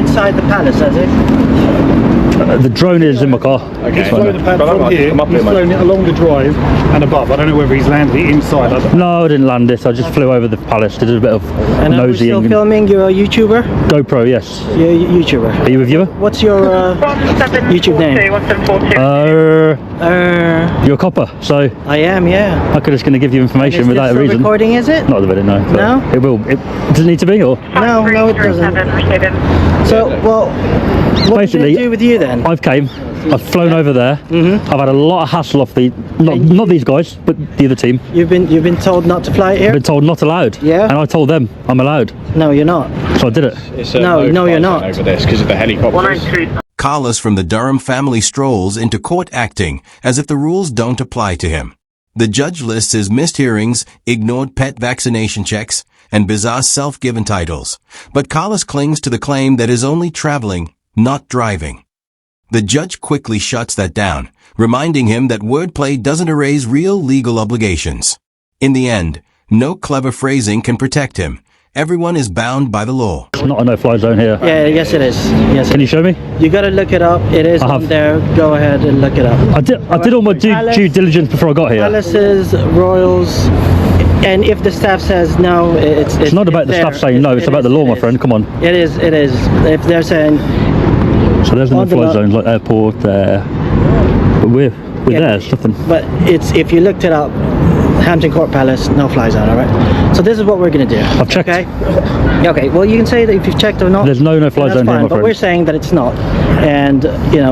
inside the palace, has it? The drone is in my car. Okay. He's flown the pad from here, he's flown it along the drive and above. I don't know whether he's landed it inside. No, I didn't land it. I just flew over the palace, did a bit of And are we still nosying. filming? You're a YouTuber? GoPro, yes. You're a YouTuber. Are you a viewer? What's your YouTube name? You're a copper, so I am, yeah. I could just going to give you information Is without this a still reason. recording, is it? Not the video, no. No? It will. It does it need to be, or? No, it doesn't. So, well, what Basically, did it do with you then? I've flown over there. I've had a lot of hassle off the not these guys, but the other team. You've been told not to fly here? I've been told not allowed. Yeah. And I told them I'm allowed, No, you're not. so I did it. It's No, you're not. over this because of the helicopters. Carlos from the Durham family strolls into court acting as if the rules don't apply to him. The judge lists his missed hearings, ignored pet vaccination checks, and bizarre self-given titles. But Carlos clings to the claim that is only traveling, not driving. The judge quickly shuts that down, reminding him that wordplay doesn't erase real legal obligations. In the end, no clever phrasing can protect him. Everyone is bound by the law. It's not a no-fly zone here. Yeah, yes it is. Yes. Can you show me? You gotta look it up. It is I on have. there. Go ahead and look it up. I did all my due diligence before I got here. Palaces, royals, and if the staff says no, It's not about the there. staff saying no. It's about the law, my friend. Come on. It is. If they're saying So there's the On the no-fly law. zones like airport there. But we're Yeah. there. It's nothing. but it's if you looked it up, Hampton Court Palace, no fly zone. All right. So this is what we're gonna do. I've checked. Okay. Okay. Well, you can say that if you've checked or not. There's no no-fly that's zone here, fine, my but friend. we're saying that it's not, and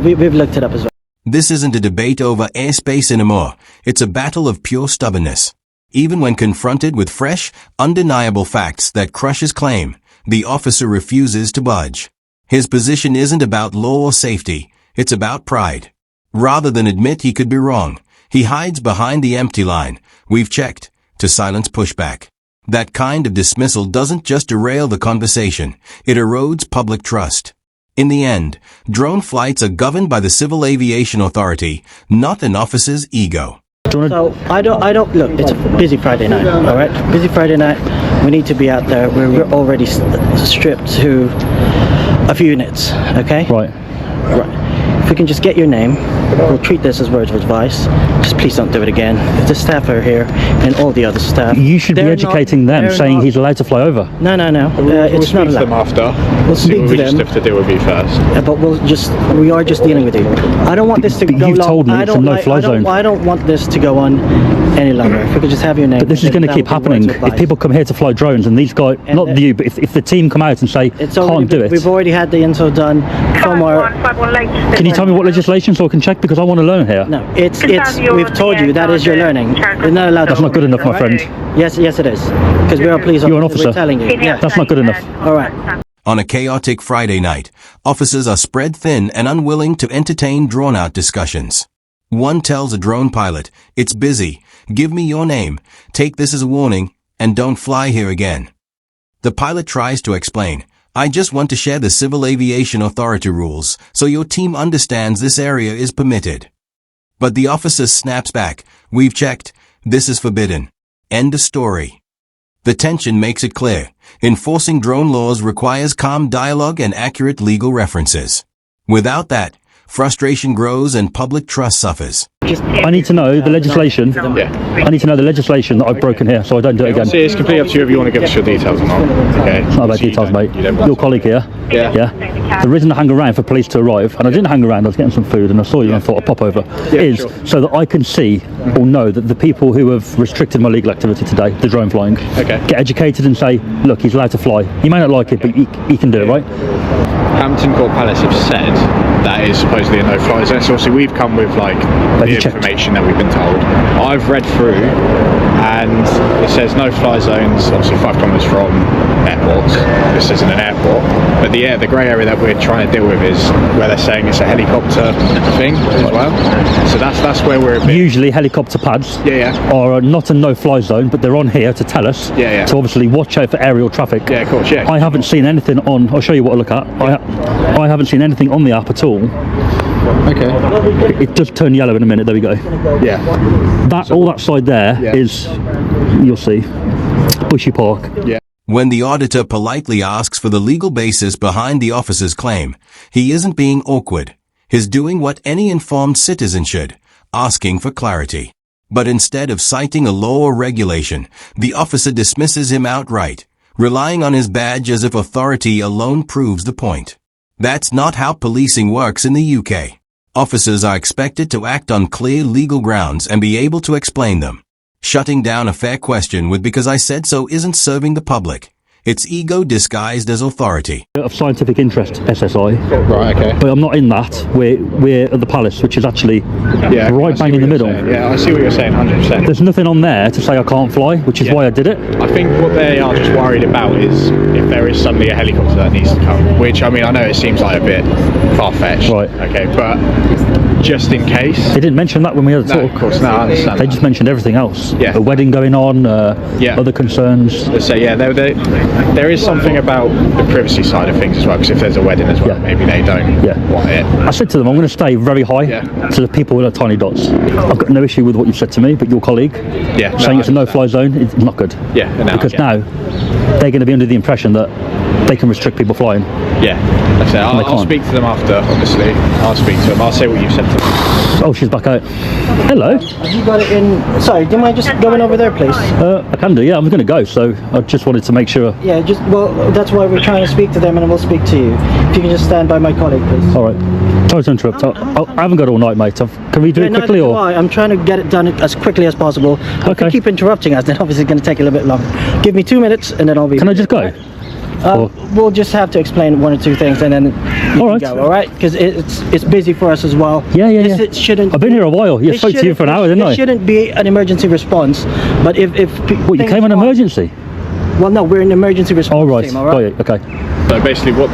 we've looked it up as well. This isn't a debate over airspace anymore. It's a battle of pure stubbornness. Even when confronted with fresh, undeniable facts that crush his claim, the officer refuses to budge. His position isn't about law or safety. It's about pride. Rather than admit he could be wrong, he hides behind the empty line, "We've checked," to silence pushback. That kind of dismissal doesn't just derail the conversation, it erodes public trust. In the end, drone flights are governed by the Civil Aviation Authority, not an officer's ego. Do you wanna- So I don't look. It's a busy Friday night. All right, busy Friday night. We need to be out there. We're already stripped to a few units. Okay. Right. Right. If we can just get your name, we'll treat this as words of advice. Just please don't do it again. If the staff are here and all the other staff, You should be they're educating not- them, they're saying not- he's allowed to fly over. No. We'll It's speak not to them allowed. after. We'll speak to we just them. have to deal with you first. But we are just dealing with you. I don't want this to But go you've long. told me I it's a don't no-fly zone. I don't want this to go on any longer. If we could just have your name. But this is going to keep happening. If people come here to fly drones and these guys, And not you, but if the team come out and say, can't do it. We've already had the info done from our. Can you tell me what legislation so I can check? Because I want to learn here. No, it's. We've told you that is your learning. You're not allowed. That's not good enough, my friend. Yes, it is. Because we're a police You're an officer. We're officer. telling you. Yeah. That's not good enough. All right. On a chaotic Friday night, officers are spread thin and unwilling to entertain drawn-out discussions. One tells a drone pilot, "It's busy. Give me your name. Take this as a warning, and don't fly here again." The pilot tries to explain, "I just want to share the Civil Aviation Authority rules, so your team understands this area is permitted." But the officer snaps back, "We've checked. This is forbidden." End of story. The tension makes it clear. Enforcing drone laws requires calm dialogue and accurate legal references. Without that, frustration grows and public trust suffers. I need to know the legislation. Yeah. I need to know the legislation that I've broken here so I don't do it again. See, it's completely up to you if you want to give us your details or not. Okay. It's not about So you details, don't- mate. you don't want Your to. colleague here. Yeah. The reason I hang around for police to arrive, and I didn't hang around, I was getting some food and I saw you and I thought I'd pop over, is sure. so that I can see or know that the people who have restricted my legal activity today, the drone flying, Okay. get educated and say, look, he's allowed to fly. You may not like it, but he can do it, right? Hampton Court Palace have said that is supposedly a no-fly zone. So obviously we've come with like the you checked? information that we've been told. I've read through, and it says no-fly zones. Obviously 5 kilometres from airports. This isn't an airport, but the grey area that we're trying to deal with is where they're saying it's a helicopter thing as well. So that's where we're a bit. Usually helicopter pads Yeah. are not a no-fly zone, but they're on here to tell us Yeah. to obviously watch out for aerial traffic. Yeah, of course. Yeah. I haven't seen anything on, I'll show you what I look at. I haven't seen anything on the app at all. Okay. It does turn yellow in a minute, there we go. Yeah. All that side there Yeah. is, you'll see, Bushy Park. Yeah. When the auditor politely asks for the legal basis behind the officer's claim, he isn't being awkward. He's doing what any informed citizen should, asking for clarity. But instead of citing a law or regulation, the officer dismisses him outright, relying on his badge as if authority alone proves the point. That's not how policing works in the UK. Officers are expected to act on clear legal grounds and be able to explain them. Shutting down a fair question with "because I said so" isn't serving the public. It's ego disguised as authority. Of scientific interest, SSI. Right, okay. But I'm not in that. We're at the Palace, which is actually right bang in the middle. Yeah, I see what you're saying, 100%. There's nothing on there to say I can't fly, which is why I did it. I think what they are just worried about is if there is suddenly a helicopter that needs to come, which, I mean, I know it seems like a bit far-fetched. Right. Okay, but just in case. They didn't mention that when we had a No, talk. of course, no, I understand They that. just mentioned everything else. Yeah. A wedding going on, other concerns. So yeah, there is something about the privacy side of things as well, because if there's a wedding as well, Yeah. maybe they don't want it. I said to them, I'm going to stay very high to the people with the tiny dots. I've got no issue with what you've said to me, but your colleague saying it's a no-fly zone is not good. Yeah, no, because yeah. now they're going to be under the impression that they can restrict people flying. Yeah, that's it. I'll can't. speak to them after, obviously. I'll speak to them. I'll say what you've said to them. Oh, she's back out. Hello. Have you got it in? Sorry, do you mind just going over there, please? I can do, yeah. I'm going to go, so I just wanted to make sure. Yeah, that's why we're trying to speak to them, and we'll speak to you. If you can just stand by my colleague, please. All right. Sorry to interrupt. I haven't got all night, mate. Can we do it quickly, neither do or? I. I'm trying to get it done as quickly as possible. If Okay. you keep interrupting us, then obviously it's going to take a little bit longer. Give me 2 minutes, and then I'll be. Can I just go? Or- We'll just have to explain one or two things, and then you All can right. go. All right, because it's busy for us as well. Yeah. It shouldn't. I've been here a while. Yeah, it spoke to you for an hour, didn't It I? shouldn't be an emergency response, but if What, you came on emergency? Well, no, we're an emergency response Oh, right. team. All right. Got it. Okay. So basically, what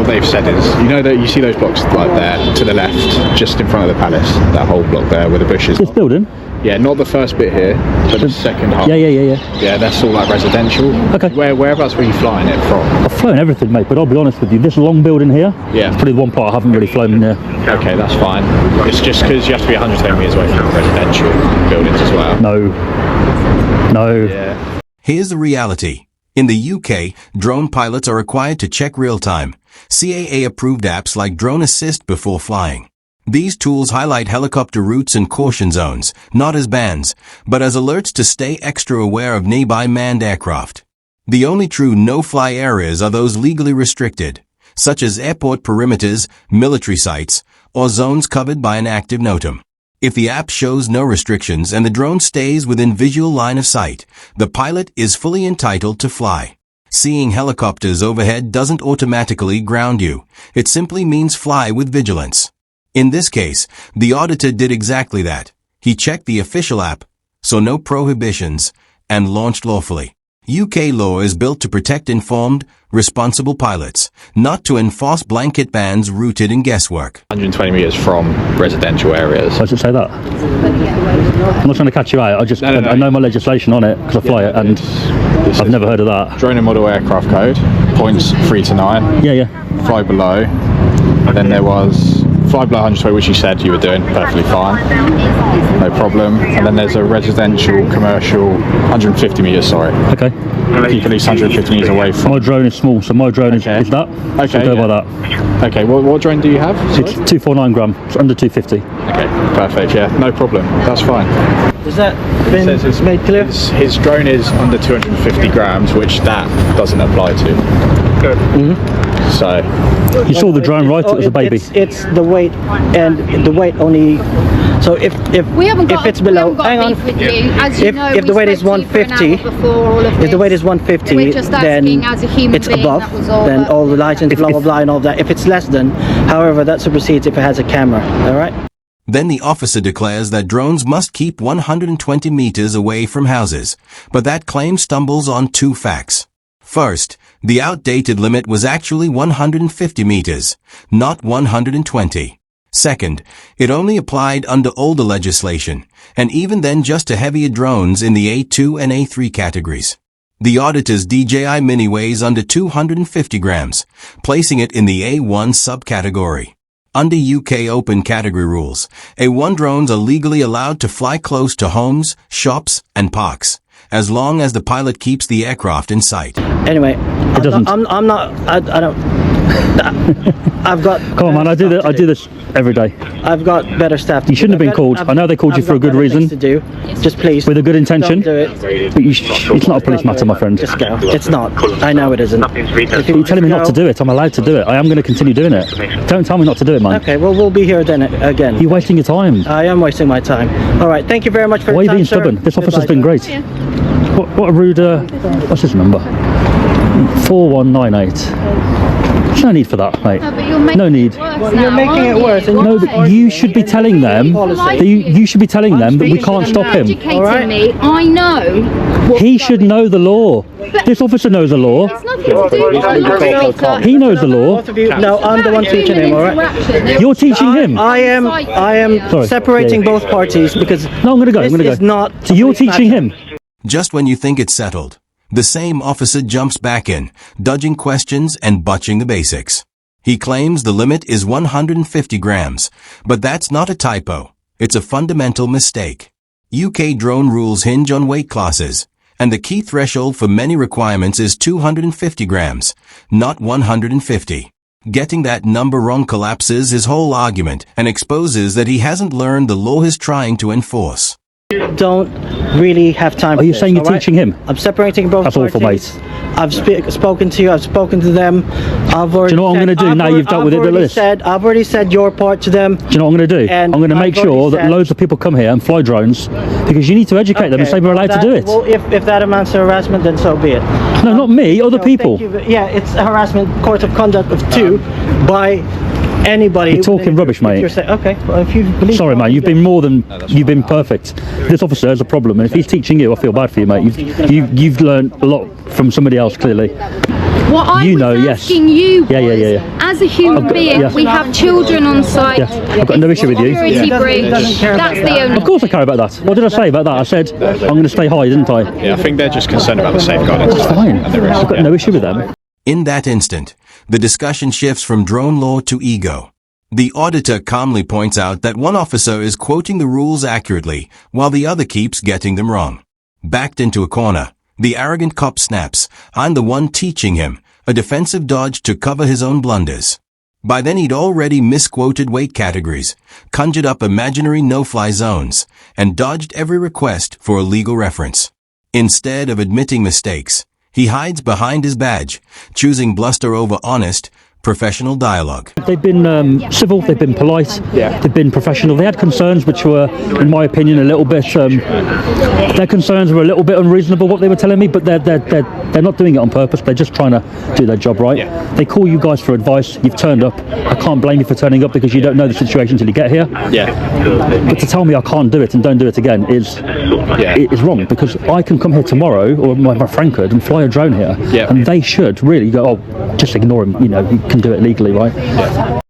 they've said is, you know that you see those blocks like there to the left, just in front of the palace, that whole block there with the bushes. This building? Yeah, not the first bit here, but the second half. Yeah. Yeah, that's all like residential. Okay. Whereabouts were you flying it from? I've flown everything, mate, but I'll be honest with you, this long building here, Yeah. it's probably the one part I haven't really flown in there. Okay, that's fine. It's just because you have to be 110 metres away from residential buildings as well. No. Yeah. Here's the reality. In the UK, drone pilots are required to check real-time, CAA-approved apps like Drone Assist before flying. These tools highlight helicopter routes and caution zones, not as bans, but as alerts to stay extra aware of nearby manned aircraft. The only true no-fly areas are those legally restricted, such as airport perimeters, military sites, or zones covered by an active NOTAM. If the app shows no restrictions and the drone stays within visual line of sight, the pilot is fully entitled to fly. Seeing helicopters overhead doesn't automatically ground you. It simply means fly with vigilance. In this case, the auditor did exactly that. He checked the official app, so no prohibitions, and launched lawfully. UK law is built to protect informed, responsible pilots, not to enforce blanket bans rooted in guesswork. 120 metres from residential areas. Why does it say that? I'm not trying to catch you out. No. I know my legislation on it because I fly it, and This I've is never heard of that. Drone and model aircraft code, points 3 to 9. Yeah. Fly below. Then there was fly below 120, which you said you were doing perfectly fine, no problem. And then there's a residential, commercial, 150 metres, sorry. Okay. Keep at least 150 metres away from. My drone is small, so my drone is that. Okay, So go by that. Okay, what drone do you have? It's 249 gram. It's under 250. Okay, perfect, yeah, no problem, that's fine. Is that It says been made clear? his drone is under 250 grams, which that doesn't apply to. Good. So, You saw the drone, right? It was a baby. It's the weight, and the weight only. So if We haven't got, if it's below, we haven't got hang on. beef with you. As you If- know, if the we weight is spoke to you for an 150, hour before all of If the weight this. is 150, We're just then asking as a human it's being, above. that was all, Then but- all the license, blah blah blah, and all that. If it's less than, however, that supersedes if it has a camera. All right. Then the officer declares that drones must keep 120 meters away from houses, but that claim stumbles on two facts. First, the outdated limit was actually 150 meters, not 120. Second, it only applied under older legislation, and even then just to heavier drones in the A2 and A3 categories. The Auditor's DJI Mini weighs under 250 grams, placing it in the A1 subcategory. Under UK open category rules, A1 drones are legally allowed to fly close to homes, shops, and parks, as long as the pilot keeps the aircraft in sight. Anyway, It doesn't. I don't. I've got. Come on, man. I do this every day. I've got better staff. You shouldn't have been called. I know they called you for a good reason. To do. Just please. With a good intention. Don't do it. But it's not a police matter, my friend. Just go. It's not. I know it isn't. If You're telling me not to do it. I'm allowed to do it. I am going to continue doing it. Don't tell me not to do it, man. Okay, well, we'll be here then again. You're wasting your time. I am wasting my time. All right, thank you very much for Why are your you time, being stubborn? sir. This officer's Goodbye, been sir. great. What a rude, what's his number? 4198. There's no need for that, mate. No need. You're making it worse. And No, but you should be telling them that you should be telling them that we can't stop him. Educating me, I know. He should know the law. This officer knows the law. It's nothing to do with my He knows the law. both of you. No, I'm the one teaching him. All right. You're teaching him. I am Sorry. separating Yeah. both parties because No, I'm going to go. I'm this going to is go. not. So you're a police teaching matter. him. Just when you think it's settled, the same officer jumps back in, dodging questions and botching the basics. He claims the limit is 150 grams, but that's not a typo. It's a fundamental mistake. UK drone rules hinge on weight classes, and the key threshold for many requirements is 250 grams, not 150. Getting that number wrong collapses his whole argument and exposes that he hasn't learned the law he's trying to enforce. Don't really have time. Are for you this, saying you're all right? teaching him? I'm separating both That's awful, parties. mate. I've spoken to you. I've spoken to them. I've already. Do you know what I'm said- gonna do now you've dealt with it, I've already Lewis? I've already said your part to them. Do you know what I'm going to do? And I'm going to make I've already sure that said- loads of people come here and fly drones because you need to educate them and say we're allowed to do it. Well, if that amounts to harassment, then so be it. No, not me, other No, people. thank you. Yeah, it's a harassment court of conduct of 2 by anybody. You're talking rubbish, mate. Okay, well, if you believe. Sorry, man, you've been more than you've been perfect. This officer has a problem, and if he's teaching you, I feel bad for you, mate. You've learned a lot from somebody else, clearly. What I You was know, yes. asking you was, Yeah. as a human being, yeah. we have children on site. Yeah, I've got no issue with you. Security breach. doesn't care That's about the only. Of course I care about that. What did I say about that? I said I'm going to stay high, didn't I? Yeah, I think they're just concerned about the safeguarding. It's fine. And the risk, I've got yeah. no issue with them. In that instant, the discussion shifts from drone law to ego. The auditor calmly points out that one officer is quoting the rules accurately, while the other keeps getting them wrong. Backed into a corner, the arrogant cop snaps, "I'm the one teaching him," a defensive dodge to cover his own blunders. By then he'd already misquoted weight categories, conjured up imaginary no-fly zones, and dodged every request for a legal reference. Instead of admitting mistakes, he hides behind his badge, choosing bluster over honest, professional dialogue. They've been civil, they've been polite, they've been professional. They had concerns which were, in my opinion, a little bit, their concerns were a little bit unreasonable, what they were telling me, but they're not doing it on purpose. They're just trying to do their job right. Yeah. They call you guys for advice, you've turned up. I can't blame you for turning up because you don't know the situation until you get here. Yeah. But to tell me I can't do it and don't do it again is wrong, because I can come here tomorrow, or my friend could, and fly a drone here, and they should really go, oh, just ignore him, you know, he can do it legally, right?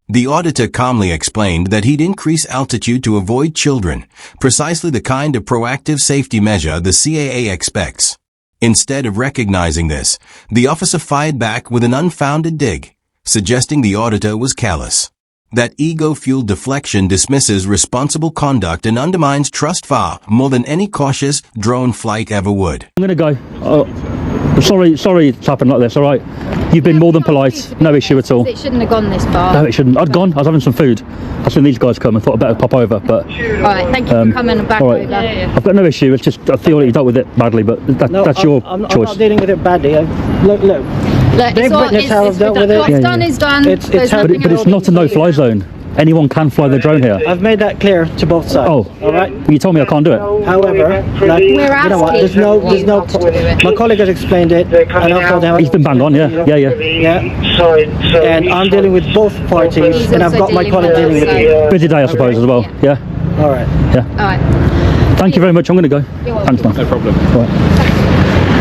The auditor calmly explained that he'd increase altitude to avoid children, precisely the kind of proactive safety measure the CAA expects. Instead of recognizing this, the officer fired back with an unfounded dig, suggesting the auditor was callous. That ego-fueled deflection dismisses responsible conduct and undermines trust far more than any cautious drone flight ever would. I'm going to go. Sorry it's happened like this, all right? You've been more than polite, no issue at all. It shouldn't have gone this far. No, it shouldn't. I'd gone. I was having some food. I seen these guys come and thought I'd better pop over, but... Alright, thank you for coming and back all right. over. I've got no issue. It's just I feel like you dealt with it badly, but that's your I'm choice. not dealing with it badly. Look. Look, They've witnessed how I've dealt with it. What's done is done. It's There's how- nothing But it's else not a we can no-fly do. zone. Anyone can fly their drone here. I've made that clear to both sides. Oh, all right. You told me I can't do it. However, like, you know what? asking There's no. you not to do it. My colleague has explained it, and I've told him. He's been banged on, yeah. Yeah. And I'm dealing with both parties, He's and I've also got my dealing colleague with dealing with us, you. Busy day, I suppose, as well. Yeah. All right. Alright. Thank you very much. I'm going to go. Thanks, man. No problem. All right.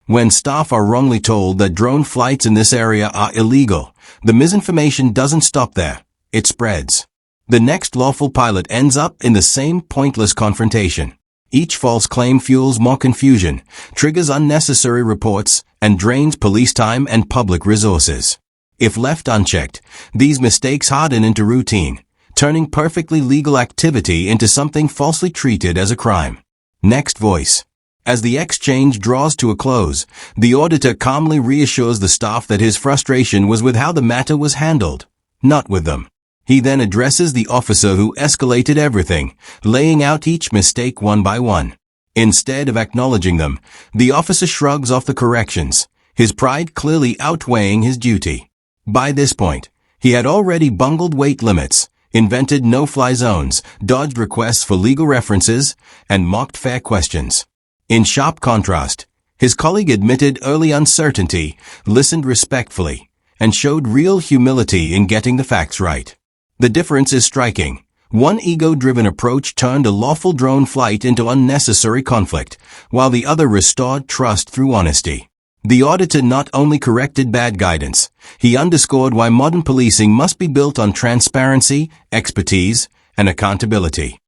When staff are wrongly told that drone flights in this area are illegal, the misinformation doesn't stop there. It spreads. The next lawful pilot ends up in the same pointless confrontation. Each false claim fuels more confusion, triggers unnecessary reports, and drains police time and public resources. If left unchecked, these mistakes harden into routine, turning perfectly legal activity into something falsely treated as a crime. Next voice. As the exchange draws to a close, the auditor calmly reassures the staff that his frustration was with how the matter was handled, not with them. He then addresses the officer who escalated everything, laying out each mistake one by one. Instead of acknowledging them, the officer shrugs off the corrections, his pride clearly outweighing his duty. By this point, he had already bungled weight limits, invented no-fly zones, dodged requests for legal references, and mocked fair questions. In sharp contrast, his colleague admitted early uncertainty, listened respectfully, and showed real humility in getting the facts right. The difference is striking. One ego-driven approach turned a lawful drone flight into unnecessary conflict, while the other restored trust through honesty. The auditor not only corrected bad guidance, he underscored why modern policing must be built on transparency, expertise, and accountability.